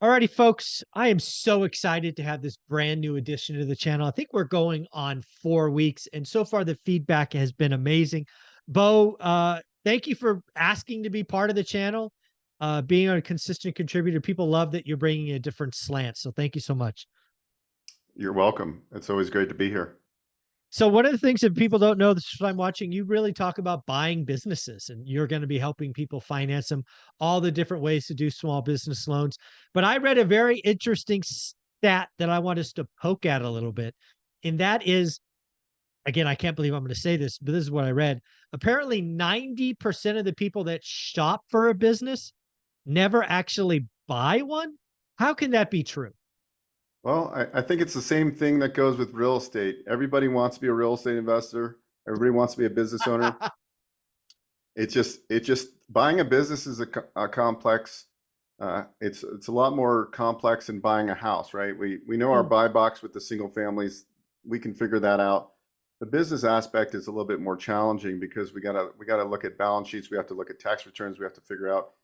Alrighty, folks, I am so excited to have this brand new addition to the channel. I think we're going on 4 weeks, and so far the feedback has been amazing. Bo, thank you for asking to be part of the channel, being a consistent contributor. People love that you're bringing a different slant, so thank you so much. You're welcome. It's always great to be here. So one of the things that people don't know, this is what I'm watching, you really talk about buying businesses, and you're going to be helping people finance them, all the different ways to do small business loans. But I read a very interesting stat that I want us to poke at a little bit. And that is, again, I can't believe I'm going to say this, but this is what I read. Apparently 90% of the people that shop for a business never actually buy one. How can that be true? Well, I think it's the same thing that goes with real estate. Everybody wants to be a real estate investor. Everybody wants to be a business owner. It just buying a business is a complex. It's a lot more complex than buying a house, right? We know our Mm. buy box with the single families. We can figure that out. The business aspect is a little bit more challenging because we gotta look at balance sheets. We have to look at tax returns. We have to figure out,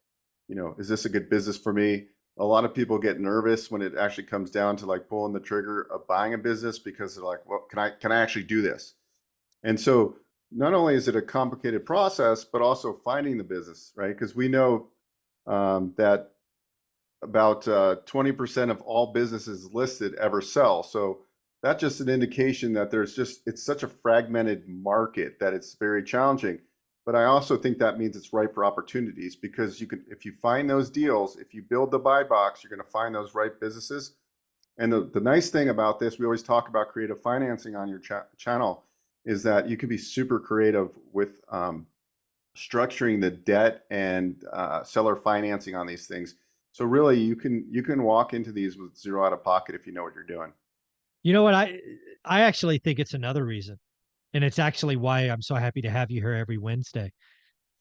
is this a good business for me? A lot of people get nervous when it actually comes down to like pulling the trigger of buying a business because they're like, well, can I actually do this? And so not only is it a complicated process, but also finding the business, right? Because we know that about 20% of all businesses listed ever sell. So that's just an indication that it's such a fragmented market that it's very challenging. But I also think that means it's ripe for opportunities because if you find those deals, if you build the buy box, you're going to find those right businesses. And the nice thing about this, we always talk about creative financing on your channel, is that you can be super creative with structuring the debt and seller financing on these things. So really, you can walk into these with zero out of pocket if you know what you're doing. You know what? I actually think it's another reason. And it's actually why I'm so happy to have you here every Wednesday.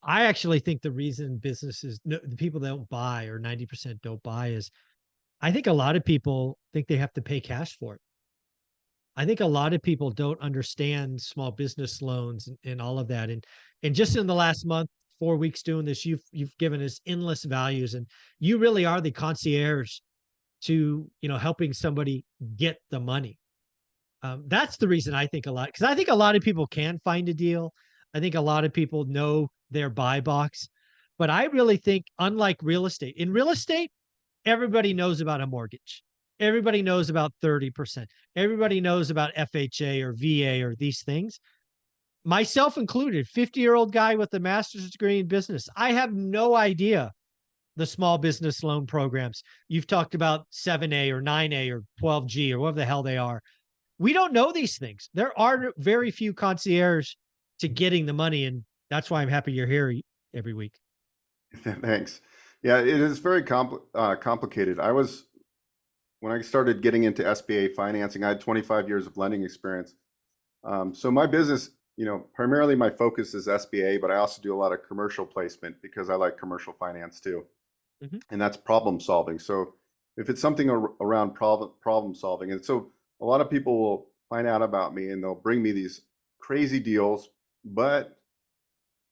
I actually think the reason businesses, no, the people that don't buy or 90% don't buy is I think a lot of people think they have to pay cash for it. I think a lot of people don't understand small business loans and all of that. And just in the last month, 4 weeks doing this, you've given us endless values, and you really are the concierge to helping somebody get the money. That's the reason I think a lot, because I think a lot of people can find a deal. I think a lot of people know their buy box, but I really think, unlike real estate, in real estate, everybody knows about a mortgage. Everybody knows about 30%. Everybody knows about FHA or VA or these things, myself included, 50-year-old guy with a master's degree in business. I have no idea the small business loan programs. You've talked about 7A or 9A or 12G or whatever the hell they are. We don't know these things. There are very few concierge to getting the money, and that's why I'm happy you're here every week. Thanks. Yeah, it is very complicated. When I started getting into SBA financing, I had 25 years of lending experience. So my business, primarily my focus is SBA, but I also do a lot of commercial placement because I like commercial finance too. Mhm. And that's problem solving. So if it's something around problem solving, and so a lot of people will find out about me and they'll bring me these crazy deals, but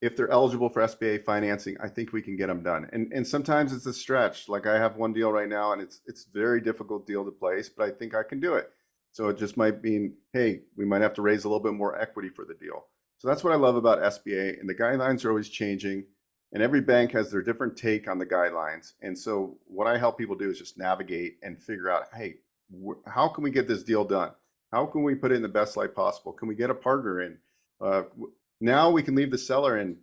if they're eligible for SBA financing, I think we can get them done. And sometimes it's a stretch. Like I have one deal right now, and it's very difficult deal to place, but I think I can do it. So it just might mean, hey, we might have to raise a little bit more equity for the deal. So that's what I love about SBA. And the guidelines are always changing, and every bank has their different take on the guidelines. And so what I help people do is just navigate and figure out, hey, how can we get this deal done? How can we put it in the best light possible? Can we get a partner in? Uh, Now we can leave the seller in.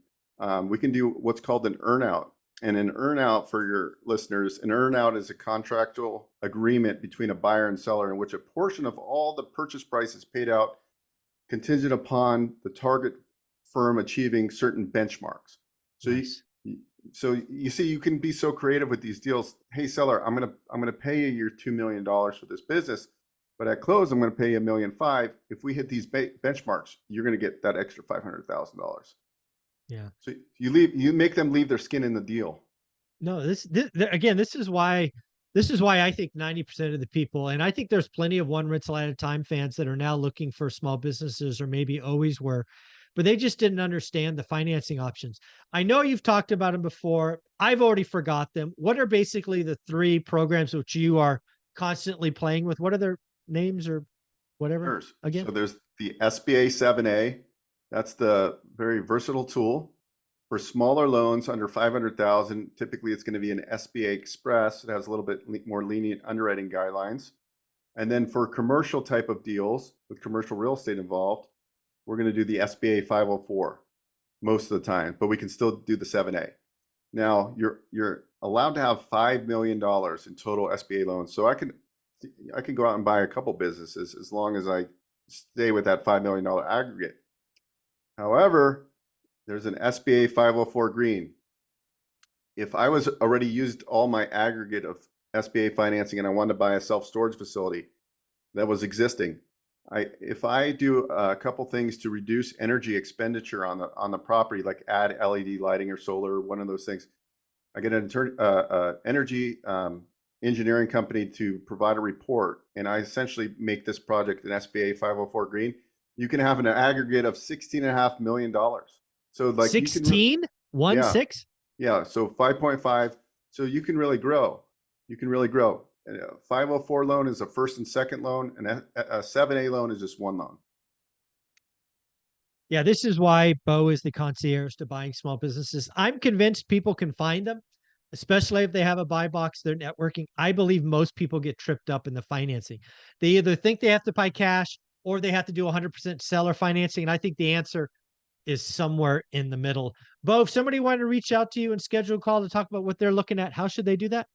We can do what's called an earnout. And an earnout, for your listeners, an earnout is a contractual agreement between a buyer and seller in which a portion of all the purchase price is paid out contingent upon the target firm achieving certain benchmarks. So Nice. so you see, you can be so creative with these deals. Hey, seller, I'm gonna pay you your $2 million for this business, but at close, I'm going to pay you $1.5 million. If we hit these benchmarks, you're going to get that extra $500,000. Yeah. So you make them leave their skin in the deal. No, again, this is why I think 90% of the people, and I think there's plenty of one rental at a time fans that are now looking for small businesses or maybe always were. but they just didn't understand the financing options. I know you've talked about them before. I've already forgot them. What are basically the three programs which you are constantly playing with? What are their names or whatever Sure. again? So there's the SBA 7A. That's the very versatile tool for smaller loans under 500,000. Typically, it's going to be an SBA Express. It has a little bit more lenient underwriting guidelines. And then for commercial type of deals with commercial real estate involved, we're going to do the SBA 504 most of the time, but we can still do the 7A. Now you're allowed to have $5 million in total SBA loans. So I can go out and buy a couple businesses as long as I stay with that $5 million aggregate. However, there's an SBA 504 green. If I was already used all my aggregate of SBA financing and I wanted to buy a self-storage facility that was existing, if I do a couple things to reduce energy expenditure on the property, like add LED lighting or solar, one of those things, I get an energy engineering company to provide a report, and I essentially make this project an SBA 504 green. You can have an aggregate of $16.5 million. So like 16? yeah, 6? yeah. So 5.5. So you can really grow. You can really grow. A 504 loan is a first and second loan, and a 7A loan is just one loan. Yeah, this is why Bo is the concierge to buying small businesses. I'm convinced people can find them, especially if they have a buy box, they're networking. I believe most people get tripped up in the financing. They either think they have to buy cash or they have to do 100% seller financing. And I think the answer is somewhere in the middle. Bo, if somebody wanted to reach out to you and schedule a call to talk about what they're looking at, how should they do that?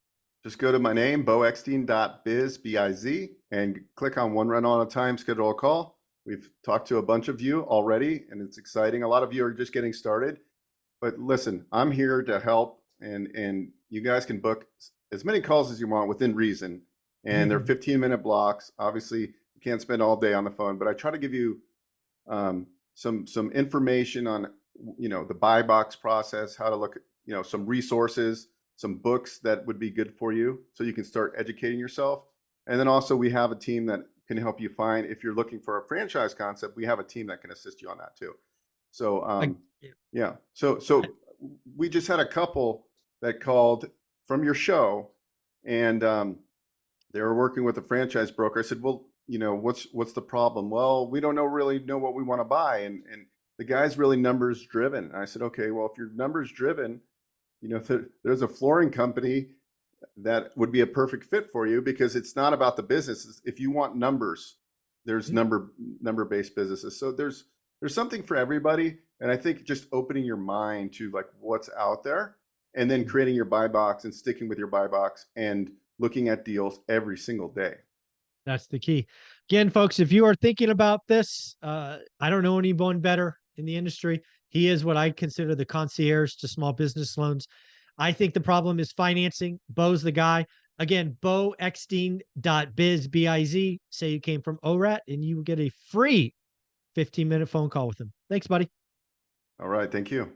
Just go to my name, boeckstein.biz, B-I-Z, and click on one rental at a time, schedule a call. We've talked to a bunch of you already, and it's exciting. A lot of you are just getting started. But listen, I'm here to help, and you guys can book as many calls as you want within reason. And they're 15-minute blocks. Obviously, you can't spend all day on the phone, but I try to give you some information on the buy box process, how to look at some resources, some books that would be good for you so you can start educating yourself. And then also we have a team that can help you find, if you're looking for a franchise concept, we have a team that can assist you on that too. So yeah, so we just had a couple that called from your show, and they were working with a franchise broker. I said, well, what's the problem? Well, we don't really know what we want to buy, and the guy's really numbers driven. And I said, okay, well, if you're numbers driven, there's a flooring company that would be a perfect fit for you, because it's not about the business. If you want numbers, there's number-based businesses. So there's something for everybody. And I think just opening your mind to like what's out there, and then creating your buy box and sticking with your buy box and looking at deals every single day. That's the key. Again, folks, if you are thinking about this, I don't know anyone better in the industry. He is what I consider the concierge to small business loans. I think the problem is financing. Bo's the guy. Again, boeckstein.biz, B-I-Z. Say you came from ORAT, and you get a free 15-minute phone call with him. Thanks, buddy. All right. Thank you.